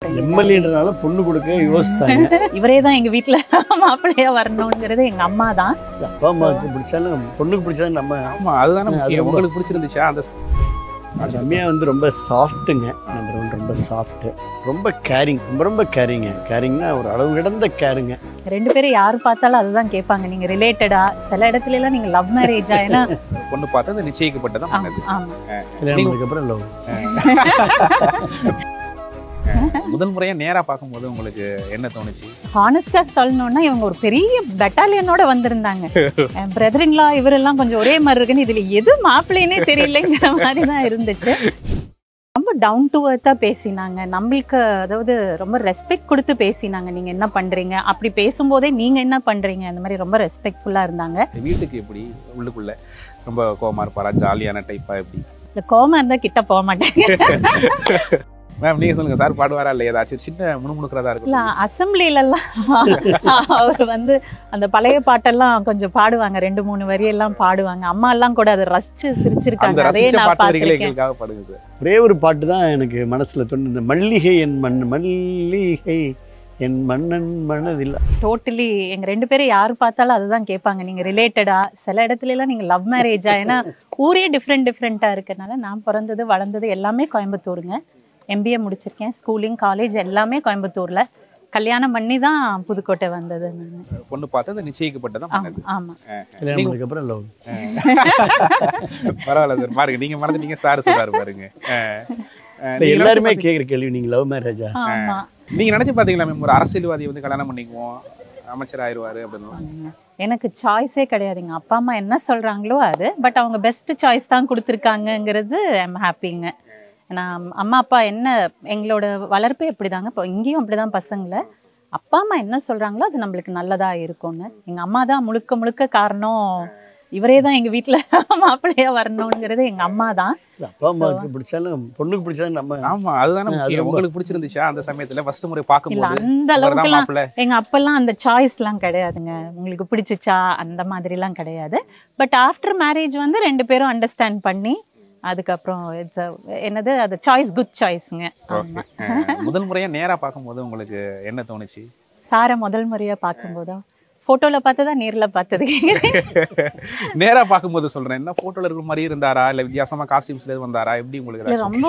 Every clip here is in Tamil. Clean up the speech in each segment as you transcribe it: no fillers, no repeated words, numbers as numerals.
ஃப்ரெண்ட். எம்எல்ஏன்றனால பொண்ணு கொடுக்க யோசித்தாங்க. இவரே தான் எங்க வீட்டுல மாப்பிள்ளையா வரணுங்கிறது எங்க அம்மா தான். அப்பா அம்மாவுக்கு பிடிச்சாலும் பொண்ணுக்கு பிடிச்சாலும் நம்ம. ஆமா, அதுதானே முக்கியம். உங்களுக்கு பிடிச்சிருந்துச்சா? அந்த ரம்யா வந்து ரொம்ப சாஃப்ட்டுங்க. நம்பர் ஒன் ரொம்ப சாஃப்ட்டு, ரொம்ப கேரிங், ரொம்ப கேரிங்க. கேரிங்னா ஒரு அளவு கிடந்த கேருங்க. 2 பேரும் யாரு பார்த்தாலும் அதுதான் கேட்பாங்க, நீங்க ரிலேட்டடா? சில இடத்துல எல்லாம் நீங்க லவ் மேரேஜா? ஏன்னா பொண்ணு பார்த்தா அது நிச்சயிக்கப்பட்டதான் பண்ணது. ஆமா, கல்யாணத்துக்கு அப்புறம் லவ். முதல் முறையா நேரா பார்க்கும்போது உங்களுக்கு என்ன தோணுச்சு? ஹானஸ்டா சொல்லணும்னா இவங்க ஒரு பெரிய பெட்டாலியனோட வந்திருந்தாங்க. என் பிரதரின்லா இவரெல்லாம் கொஞ்சம் ஒரே மாதிரி இருக்குன்னு இதுல எது மாப்பிள்ளைன்னே தெரியலைங்கிற மாதிரி தான் இருந்துச்சு. ரொம்ப டவுன் டு எர்த்தா பேசினாங்க. நம்மளுக்கு அதாவது ரொம்ப ரெஸ்பெக்ட் கொடுத்து பேசினாங்க. நீங்க என்ன பண்றீங்க அப்படி பேசும்போதே நீங்க என்ன பண்றீங்க அந்த மாதிரி ரொம்ப ரெஸ்பெக்ட்ஃபுல்லா இருந்தாங்க. வீட்டுக்கு எப்படி உள்ளுக்குள்ள ரொம்ப கோவமா இருப்பாரா, ஜாலியான டைப்பா எப்படி? இந்த கோவமா இருந்தா கிட்ட போக மாட்டாங்க. மேம் நீங்க சொல்லுங்க, சார் பாடுவாரா இல்ல ஏதாச்சும் சின்ன முணுமுணுக்கிறதா இல்ல இருக்கும்? அசம்பிளில எல்லாம் அவர் வந்து அந்த பழைய பாட்டெல்லாம் கொஞ்சம் பாடுவாங்க, 2-3 வரியெல்லாம் பாடுவாங்க. அம்மா எல்லாம் கூட அதை ரசிச்சு சிரிச்சிருக்காங்க. அந்த அதே ரசிச்ச நான் பாட்டு வரிகளை பாத்திருக்கேன். எங்களுக்காக பாடுங்க சார். ஒரே ஒரு பாட்டு தான் எனக்கு மனசுல தோணுது. இந்த மல்லிகை என் மண், மல்லிகை என் மன்னன் மனதில். டோட்டலி எங்க 2 பேரும் யாரு பார்த்தாலும் அதுதான் கேட்பாங்க, நீங்க ரிலேட்டடா? சில இடத்துல எல்லாம் நீங்க லவ் மேரேஜா? ஏன்னா ஊரே டிஃப்ரெண்டா இருக்கனால நான் பிறந்தது வளர்ந்தது எல்லாமே கோயம்புத்தூருங்க. MBA முடிச்சிருக்கேன். ஸ்கூலிங் காலேஜ் எல்லாமே கோயம்புத்தூர்ல. கல்யாணம் பண்ணி தான் புதுக்கோட்டை வந்தது நான். பொண்ணு பார்த்தா அது நிச்சயிக்கப்பட்டதான் பண்ணது. ஆமா. கல்யாணத்துக்கு அப்புறம் லவ். பரவாயில்ல சார், பாருங்க நீங்க மறந்துட்டீங்க, சார் சொல்றாரு பாருங்க. எல்லாருமே கேக்குற கேள்வி, நீங்க லவ் மேரேஜா? ஆமா. நீங்க நினைச்சு பாத்தீங்களா மேம், ஒரு அரசியல்வாதி வந்து கல்யாணம் பண்ணிக்குவோம், அமைச்சர் ஆயிடுவாரு அப்படின்னு? எனக்கு சாய்ஸே கிடையாதுங்க. அப்பா அம்மா என்ன சொல்றாங்களோ அது. பட் அவங்க பெஸ்ட் சாய்ஸ் தான் கொடுத்துருக்காங்கங்கிறது ஐம் ஹாப்பிங்க. நான் அம்மா அப்பா என்ன எங்களோட வளர்ப்பே எப்படிதாங்க, இப்போ இங்கேயும் அப்படிதான். பசங்களை அப்பா அம்மா என்ன சொல்றாங்களோ அது நம்மளுக்கு நல்லதா இருக்கும்னு. எங்க அம்மா தான் முழுக்க முழுக்க காரணம். இவரே தான் எங்க வீட்டுல மாப்பிள்ளையா வரணுங்கிறது எங்க அம்மா தான். அப்பா அம்மாவுக்கு பிடிச்சாலும் பொண்ணுக்கு பிடிச்சாலும் நம்ம. ஆமா, அதுதானே முக்கியம். உங்களுக்கு பிடிச்சிருந்துச்சா அந்த சமயத்துல ஃபர்ஸ்ட் முறை இல்ல பார்க்கும்போது? அந்த அளவுக்கு எல்லாம் எங்க அப்பெல்லாம் அந்த சாய்ஸ் எல்லாம் கிடையாதுங்க. உங்களுக்கு பிடிச்சிச்சா அந்த மாதிரி எல்லாம் கிடையாது. பட் ஆஃப்டர் மேரேஜ் வந்து 2 பேரும் அண்டர்ஸ்டாண்ட் பண்ணி அதுக்கப்புறம் என்னது அது சாய்ஸ், குட் சாய்ஸ்ங்க. முதல் முறையா நேரா பார்க்கும்போது உங்களுக்கு என்ன தோணுச்சு? சாரை முதல் முறையா பார்க்கும்போதா? போட்டோல பார்த்ததா நேர்ல பார்த்தது? நேரா பார்க்கும்போது சொல்றேன். என்ன போட்டோல இருக்கிற மாதிரி இருந்தாரா இல்ல வித்தியாசமா காஸ்டியூம்ஸ்ல வந்தாரா, எப்படி உங்களுக்கு? ரொம்ப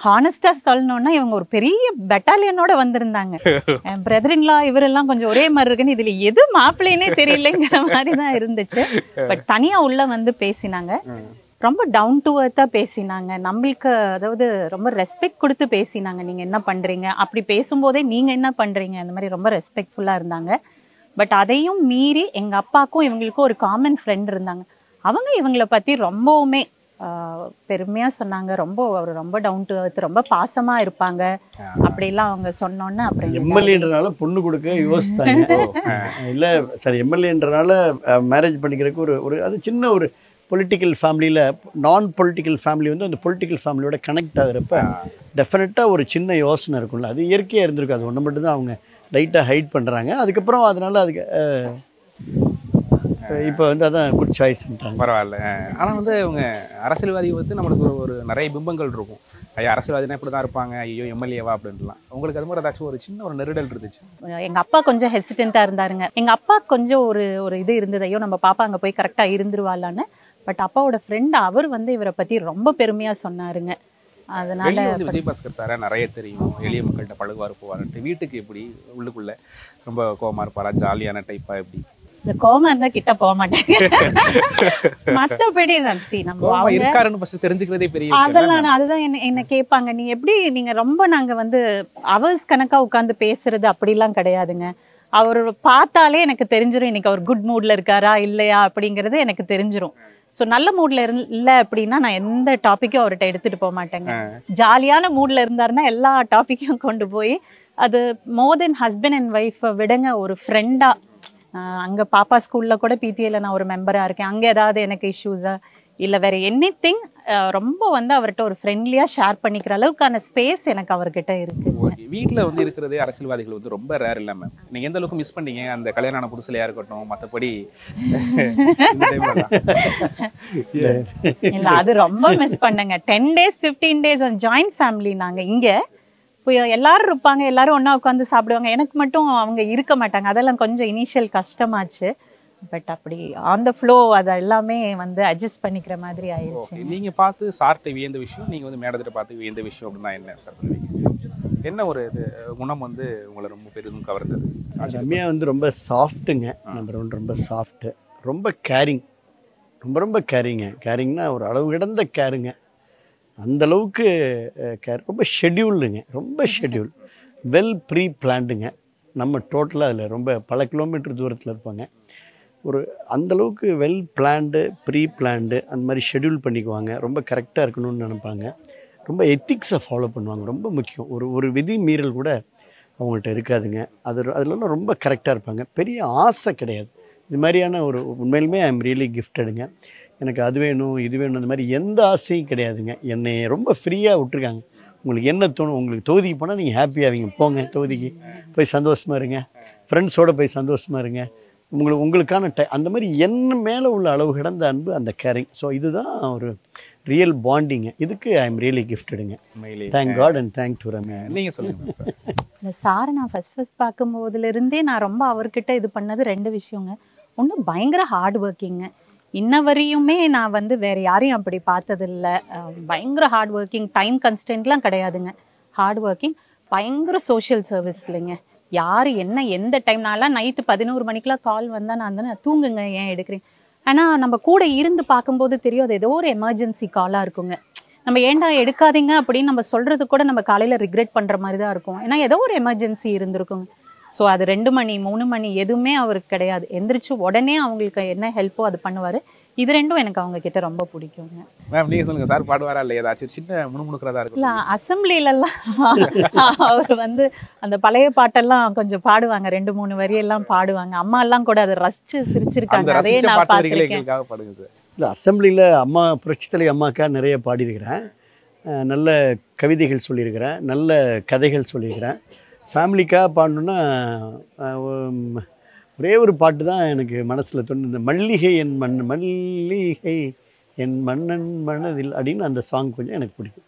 ஹானஸ்டா சொல்லணும்னா இவங்க ஒரு பெரிய பெட்டாலியனோட வந்திருந்தாங்க. என் பிரதரின்லா இவரெல்லாம் கொஞ்சம் ஒரே மாதிரி இருக்குன்னு இதுல எது மாப்பிள்ளைன்னே தெரியலைங்கிற மாதிரி தான் இருந்துச்சு. பட் தனியா உள்ள வந்து பேசினாங்க. ரொம்ப டவுன் டு எர்த்தா பேசினாங்க. நம்மளுக்கு அதாவது ரொம்ப ரெஸ்பெக்ட் கொடுத்து பேசினாங்க. நீங்க என்ன பண்றீங்க அப்படி பேசும்போதே நீங்க என்ன பண்றீங்க அந்த மாதிரி ரொம்ப ரெஸ்பெக்ட்ஃபுல்லா இருந்தாங்க. பட் அதையும் மீறி எங்க அப்பாவுக்கும் இவங்களுக்கும் ஒரு காமன் ஃப்ரெண்ட் இருந்தாங்க. அவங்க இவங்களை பத்தி ரொம்பவுமே பெருமையா சொன்னாங்க. ரொம்ப டவுன் டு எர்த், ரொம்ப பாசமா இருப்பாங்க அப்படிலாம் அவங்க சொன்னோன்னு. அப்புறம் எம்எல்ஏன்றனால பொண்ணு கொடுக்க யோசித்தாங்க. இல்ல சார், எம்எல்ஏன்றனால மேரேஜ் பண்ணிக்கிறதுக்கு ஒரு அது சின்ன ஒரு பொலிட்டிக்கல் ஃபேமிலியில், நான் பொலிட்டிக்கல் ஃபேமிலி வந்து அந்த பொலிட்டிக்கல் ஃபேமிலியோட கனெக்ட் ஆகிறப்ப டெஃபினட்டாக ஒரு சின்ன யோசனை இருக்கும்ல, அது இயற்கையாக இருந்திருக்கு. அது ஒன்று மட்டும்தான் அவங்க லைட்டாக ஹைட் பண்ணுறாங்க. அதுக்கப்புறம் அதனால அதுக்கு இப்போ வந்து அதான் குட் சாய்ஸ்ன்றாங்க. பரவாயில்ல. ஆனால் வந்து அவங்க அரசியல்வாதி வந்து நம்மளுக்கு ஒரு நிறைய பிம்பங்கள் இருக்கும். ஐயா அரசியல்வாதினா இப்படி தான் இருப்பாங்க, ஐயோ எம்எல்ஏவா அப்படின்ட்டுலாம். உங்களுக்கு அது மாதிரி ஏதாச்சும் ஒரு சின்ன ஒரு நெருடல் இருந்துச்சு? எங்க அப்பா கொஞ்சம் ஹெசிடென்ட்டா இருந்தாருங்க. எங்க அப்பா கொஞ்சம் ஒரு இது இருந்தது, ஐயோ நம்ம பாப்பா அங்கே போய் கரெக்டாக இருந்துருவாளான்னு. பட் அப்பாவோட ஃப்ரெண்ட் அவர் வந்து இவரை பத்தி ரொம்ப பெருமையா சொன்னாருங்க. அதனால விஜயபாஸ்கர் சார நிறைய தெரியும், எளிய மக்கள்கிட்ட பழகுவார் போவாருன்ட்டு. வீட்டுக்கு எப்படி உள்ளுக்குள்ள ரொம்ப கோவமா இருப்பாரா, ஜாலியான டைப்பா எப்படி? இந்த கோவமா இருந்தா கிட்ட போக மாட்டாங்க. மத்தபடி நம்ம இருக்காருன்னு ஃபர்ஸ்ட் தெரிஞ்சுக்கிறதே பெரிய. அதெல்லாம் அதுதான் என்ன கேட்பாங்க, நீ எப்படி நீங்க ரொம்ப நாங்க வந்து அவர்ஸ் கணக்கா உட்கார்ந்து பேசுறது அப்படிலாம் கிடையாதுங்க. அவர் பார்த்தாலே எனக்கு தெரிஞ்சிடும் இன்னைக்கு அவர் குட் மூட்ல இருக்காரா இல்லையா அப்படிங்கறது எனக்கு தெரிஞ்சிடும். ஸோ நல்ல மூட்ல இல்லை அப்படின்னா நான் எந்த டாப்பிக்கும் அவர்கிட்ட எடுத்துட்டு போக மாட்டேங்க. ஜாலியான மூட்ல இருந்தாருன்னா எல்லா டாப்பிக்கும் கொண்டு போய் அது மோர் தென் ஹஸ்பண்ட் அண்ட் ஒய்ஃபை விடங்க ஒரு ஃப்ரெண்டா. அங்க பாப்பா ஸ்கூல்ல கூட பிடிஏல நான் ஒரு மெம்பரா இருக்கேன். அங்க ஏதாவது எனக்கு இஷ்யூஸா இல்ல வேற எனிதிங் ரொம்ப வந்து அவர்கிட்ட ஒரு ஃப்ரெண்ட்லியா ஷேர் பண்ணிக்கிற அளவுக்கான ஸ்பேஸ் எனக்கு அவர்கிட்ட இருக்கு. வீட்டுல வந்து இருக்கிறதே அரசியல்வாதிகள் வந்து ரொம்ப ரேர் இல்ல மேம். நீங்க எந்த அளவுக்கு மிஸ் பண்ணீங்க அந்த கல்யாண புதுசுலயா இருக்கட்டும், மத்தபடி? இல்ல அது ரொம்ப மிஸ் பண்ணங்க. 10 days 15 days ஜாயிண்ட் ஃபேமிலி நாங்க இங்க. எல்லாரும் இருப்பாங்க, எல்லாரும் ஒண்ணா உட்காந்து சாப்பிடுவாங்க. எனக்கு மட்டும் அவங்க இருக்க மாட்டாங்க. அதெல்லாம் கொஞ்சம் இனிஷியல் கஷ்டமாச்சு. பட் அப்படி ஆன் த ஃப்ளோ அதை எல்லாமே வந்து அட்ஜஸ்ட் பண்ணிக்கிற மாதிரி ஆயிடுச்சு. நீங்க பார்த்து சார்ட்ட வியந்த விஷயம், நீங்க வந்து மேடத்திட்ட பார்த்து வியந்த விஷயம் அப்படின்னா என்ன சார் பண்ணுவீங்க? என்ன ஒரு இது குணம் வந்து உங்களை ரொம்ப பெரிதும் கவர்ந்தது? ரம்யா வந்து ரொம்ப சாஃப்ட்டுங்க. நம்பர் ஒன் ரொம்ப சாஃப்ட்டு, ரொம்ப கேரிங், ரொம்ப கேரிங்க. கேரிங்னா ஒரு அளவு கிடந்த கேருங்க. அந்த அளவுக்கு கேர். ரொம்ப ஷெட்யூல்டுங்க, ரொம்ப ஷெட்யூல், வெல் ப்ரீ பிளான்டுங்க. நம்ம டோட்டலாக அதில் ரொம்ப பல கிலோமீட்டர் தூரத்தில் இருப்பாங்க. ஒரு அந்தளவுக்கு வெல் பிளான்டு, ப்ரீ பிளான்டு, அந்த மாதிரி ஷெட்யூல் பண்ணிக்குவாங்க. ரொம்ப கரெக்டாக இருக்கணும்னு நினைப்பாங்க. ரொம்ப எத்திக்ஸை ஃபாலோ பண்ணுவாங்க. ரொம்ப முக்கியம். ஒரு விதி மீறல் கூட அவங்கள்ட்ட இருக்காதுங்க. அதிலெல்லாம் ரொம்ப கரெக்டாக இருப்பாங்க. பெரிய ஆசை கிடையாது. இது மாதிரியான ஒரு உண்மையிலுமே ஐ எம் ரியலி கிஃப்டடுங்க. எனக்கு அது வேணும் இது வேணும் அந்த மாதிரி எந்த ஆசையும் கிடையாதுங்க. என்னை ரொம்ப ஃப்ரீயாக விட்டுருக்காங்க. உங்களுக்கு என்ன தோணும், உங்களுக்கு தொகுதிக்கு போனால் நீங்கள் ஹாப்பியாவீங்க, போங்க தொகுதிக்கு போய் சந்தோஷமாக இருங்க, ஃப்ரெண்ட்ஸோடு போய் சந்தோஷமாக இருங்க, உங்களுக்கான அந்த மாதிரி என்ன மேலே உள்ள அளவு கிடந்த அன்பு, அந்த கேரிங். ஸோ இதுதான் ஒரு ரியல் பாண்டிங்க. இதுக்கு ஐ எம் ரியலி கிஃப்டடுங்க. Thank God and thank to Ramya. நீங்கள் சொல்லுங்கள் சார். இந்த சாரை நான் ஃபர்ஸ்ட் பார்க்கும்போதுலேருந்தே நான் ரொம்ப அவர்கிட்ட இது பண்ணது 2 விஷயங்க. ஒன்று, பயங்கர ஹார்ட் ஒர்க்கிங்க. இன்ன வரையுமே நான் வந்து வேறு யாரையும் அப்படி பார்த்ததில்ல. பயங்கர ஹார்ட் ஒர்க்கிங், டைம் கன்ஸ்டன்ட்லாம் கிடையாதுங்க. ஹார்ட் ஒர்க்கிங், பயங்கர சோஷியல் சர்வீஸ் இல்லைங்க. யார் என்ன எந்த டைம், நான்லாம் நைட்டு 11 மணிக்கெலாம் கால் வந்தால் நான் தானே தூங்குங்க ஏன் எடுக்கிறீங்க. ஆனால் நம்ம கூட இருந்து பார்க்கும்போது தெரியும் அது ஏதோ ஒரு எமர்ஜென்சி காலாக இருக்குங்க. நம்ம ஏன்டா எடுக்காதீங்க அப்படின்னு நம்ம சொல்கிறது கூட நம்ம காலையில் ரிக்ரெட் பண்ணுற மாதிரி தான் இருக்கும். ஏன்னா ஏதோ ஒரு எமர்ஜென்சி இருந்திருக்குங்க. ஸோ அது 2 மணி 3 மணி எதுவுமே அவருக்கு கிடையாது. எந்திரிச்சு உடனே அவங்களுக்கு என்ன ஹெல்ப்போ அது பண்ணுவார். இது 2ம் எனக்கு அவங்க கிட்ட ரொம்ப பிடிக்குங்க. மேம் நீங்கள் சொல்லுங்கள், சார் பாடுவாரா இல்லை ஏதாச்சும் சின்ன முணுமுணுக்கிறதா இருக்கும்? இல்லை, அசம்பிளிலெல்லாம் அவர் வந்து அந்த பழைய பாட்டெல்லாம் கொஞ்சம் பாடுவாங்க, 2-3 வரியெல்லாம் பாடுவாங்க. அம்மா எல்லாம் கூட அதை ரசிச்சு சிரிச்சிருக்காங்க. அதே நான் பார்த்துருக்கேன். பாடுங்க சார். இல்லை, அசம்பிளியில் அம்மா புரட்சித்தலை அம்மாக்கா நிறைய பாடியிருக்கிறேன். நல்ல கவிதைகள் சொல்லியிருக்கிறேன், நல்ல கதைகள் சொல்லியிருக்கிறேன். ஃபேமிலிக்காக பாடணுன்னா ஒரே ஒரு பாட்டு தான் எனக்கு மனசில் தோணுது. இந்த மல்லிகை என் மல்லிகை என் மன்னன் மனதில் அப்படின்னு அந்த சாங் கொஞ்சம் எனக்கு பிடிக்கும்.